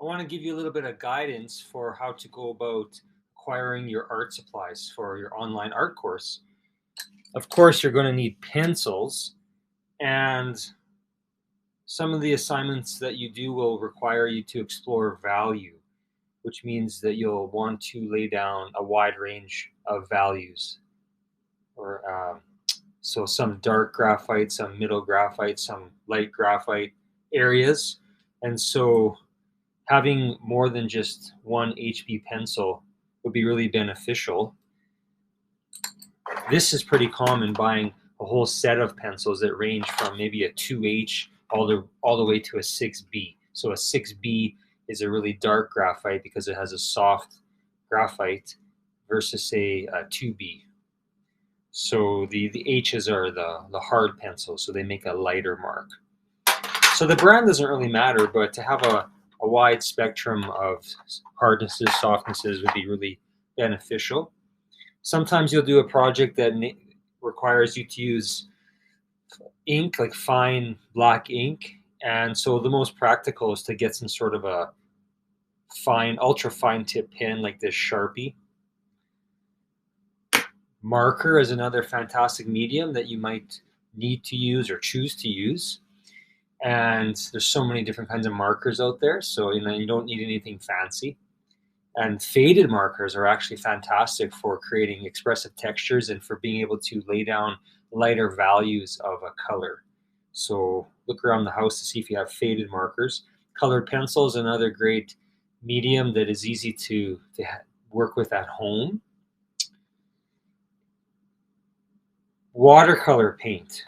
I want to give you a little bit of guidance for how to go about acquiring your art supplies for your online art course. Of course, you're going to need pencils, and some of the assignments that you do will require you to explore value, which means that you'll want to lay down a wide range of values, or so some dark graphite, some middle graphite, some light graphite areas. And so having more than just one HB pencil would be really beneficial. This is pretty common, buying a whole set of pencils that range from maybe a 2H all the way to a 6B. So a 6B is a really dark graphite because it has a soft graphite versus say a 2B. So the H's are the hard pencils, so they make a lighter mark. So the brand doesn't really matter, but to have a wide spectrum of hardnesses, softnesses would be really beneficial. Sometimes you'll do a project that requires you to use ink, like fine black ink. And so the most practical is to get some sort of a fine, ultra fine tip pen like this Sharpie. Marker is another fantastic medium that you might need to use or choose to use. And there's so many different kinds of markers out there, so you don't need anything fancy. And faded markers are actually fantastic for creating expressive textures and for being able to lay down lighter values of a color. So look around the house to see if you have faded markers. Colored pencil is another great medium that is easy to work with at home. Watercolor paint.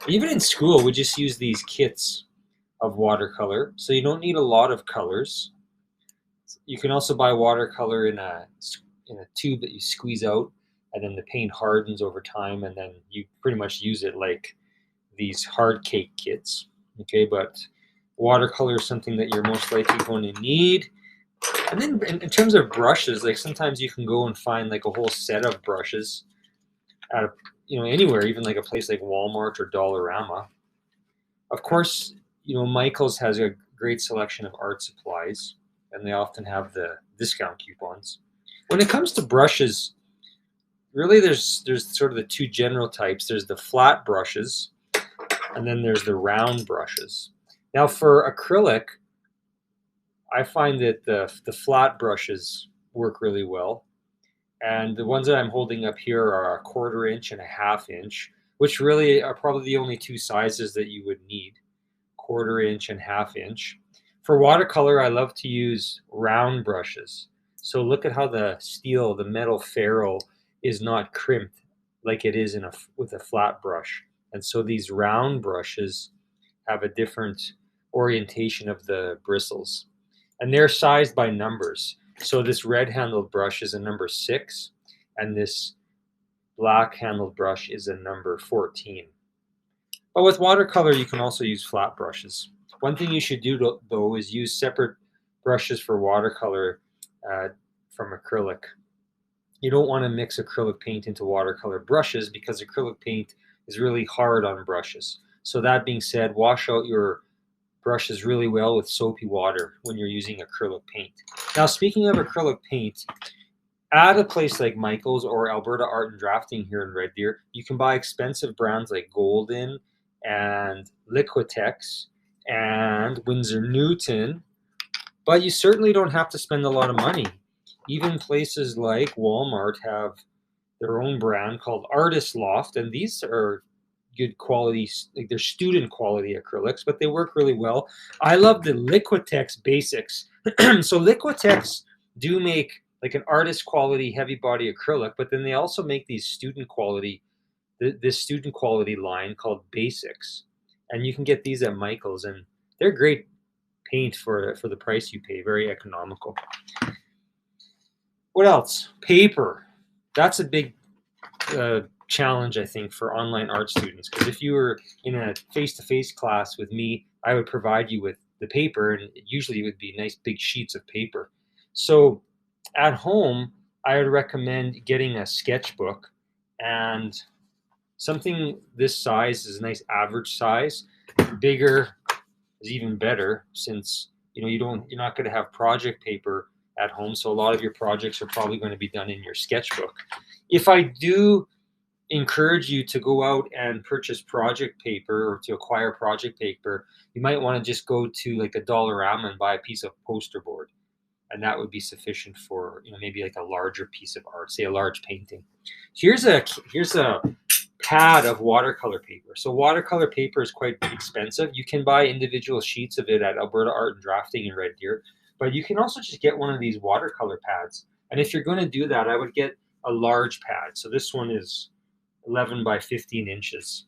Even in school, we just use these kits of watercolor, so you don't need a lot of colors. You can also buy watercolor in a tube that you squeeze out, and then the paint hardens over time, and then you pretty much use it like these hard cake kits. Okay, but watercolor is something that you're most likely going to need. And then in terms of brushes, like sometimes you can go and find like a whole set of brushes at a, anywhere, even like a place like Walmart or Dollarama. Of course, Michaels has a great selection of art supplies, and they often have the discount coupons. When it comes to brushes, really there's sort of the two general types. There's the flat brushes, and then there's the round brushes. Now for acrylic, I find that the flat brushes work really well. And the ones that I'm holding up here are a 1/4 inch and a 1/2 inch, which really are probably the only two sizes that you would need, 1/4 inch and 1/2 inch. For watercolor, I love to use round brushes. So look at how the metal ferrule is not crimped like it is with a flat brush. And so these round brushes have a different orientation of the bristles. And they're sized by numbers. So this red handled brush is a number 6, and this black handled brush is a number 14. But with watercolor, you can also use flat brushes. One thing you should do though is use separate brushes for watercolor from acrylic. You don't want to mix acrylic paint into watercolor brushes because acrylic paint is really hard on brushes. So that being said, wash out your brushes really well with soapy water when you're using acrylic paint. Now, speaking of acrylic paint, at a place like Michaels or Alberta Art and Drafting here in Red Deer, you can buy expensive brands like Golden and Liquitex and Winsor Newton, but you certainly don't have to spend a lot of money. Even places like Walmart have their own brand called Artist Loft, and these are good quality, like they're student quality acrylics, but they work really well. I love the Liquitex Basics. So Liquitex do make like an artist quality heavy body acrylic, but then they also make these student quality, this student quality line called Basics, and you can get these at Michaels, and they're great paint for the price you pay. Very economical. What else? Paper. That's a big challenge, I think, for online art students, because if you were in a face-to-face class with me, I would provide you with the paper, and usually it would be nice big sheets of paper. So at home, I would recommend getting a sketchbook, and something this size is a nice average size. Bigger, is even better, since you're not going to have project paper at home, so a lot of your projects are probably going to be done in your sketchbook. If I do encourage you to go out and purchase project paper or to acquire project paper, you might want to just go to like a Dollarama and buy a piece of poster board, and that would be sufficient for maybe like a larger piece of art, say a large painting. Here's a pad of watercolor paper. So watercolor paper is quite expensive. You can buy individual sheets of it at Alberta Art and Drafting in Red Deer, but you can also just get one of these watercolor pads. And if you're going to do that, I would get a large pad. So this one is 11 by 15 inches,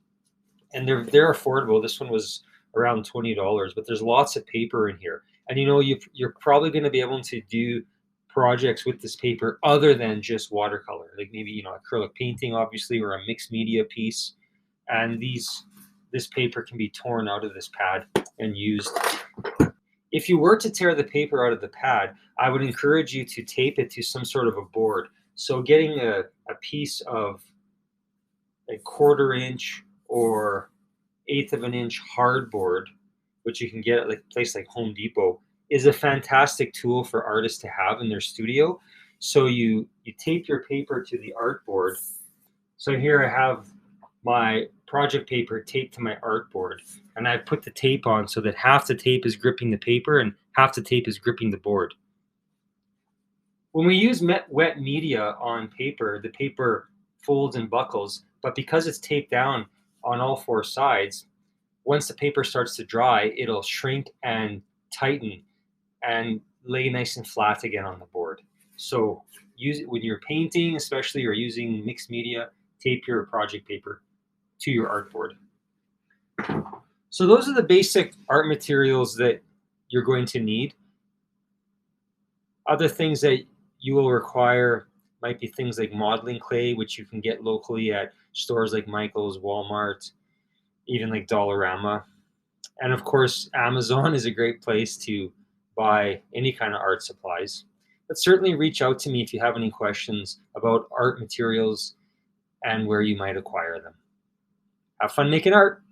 and they're affordable. This one was around $20, but there's lots of paper in here. And you're probably going to be able to do projects with this paper other than just watercolor, like maybe acrylic painting, obviously, or a mixed media piece. And this paper can be torn out of this pad and used. If you were to tear the paper out of the pad, I would encourage you to tape it to some sort of a board. So getting a piece of a 1/4 inch or 1/8 of an inch hardboard, which you can get at like a place like Home Depot, is a fantastic tool for artists to have in their studio. So you tape your paper to the artboard. So here I have my project paper taped to my artboard, and I put the tape on so that half the tape is gripping the paper and half the tape is gripping the board. When we use wet media on paper, the paper folds and buckles, but because it's taped down on all 4 sides, once the paper starts to dry, it'll shrink and tighten and lay nice and flat again on the board. So use it when you're painting, especially, or using mixed media. Tape your project paper to your artboard. So those are the basic art materials that you're going to need. Other things that you will require might be things like modeling clay, which you can get locally at stores like Michael's, Walmart, even like Dollarama. And of course, Amazon is a great place to buy any kind of art supplies. But certainly reach out to me if you have any questions about art materials and where you might acquire them. Have fun making art.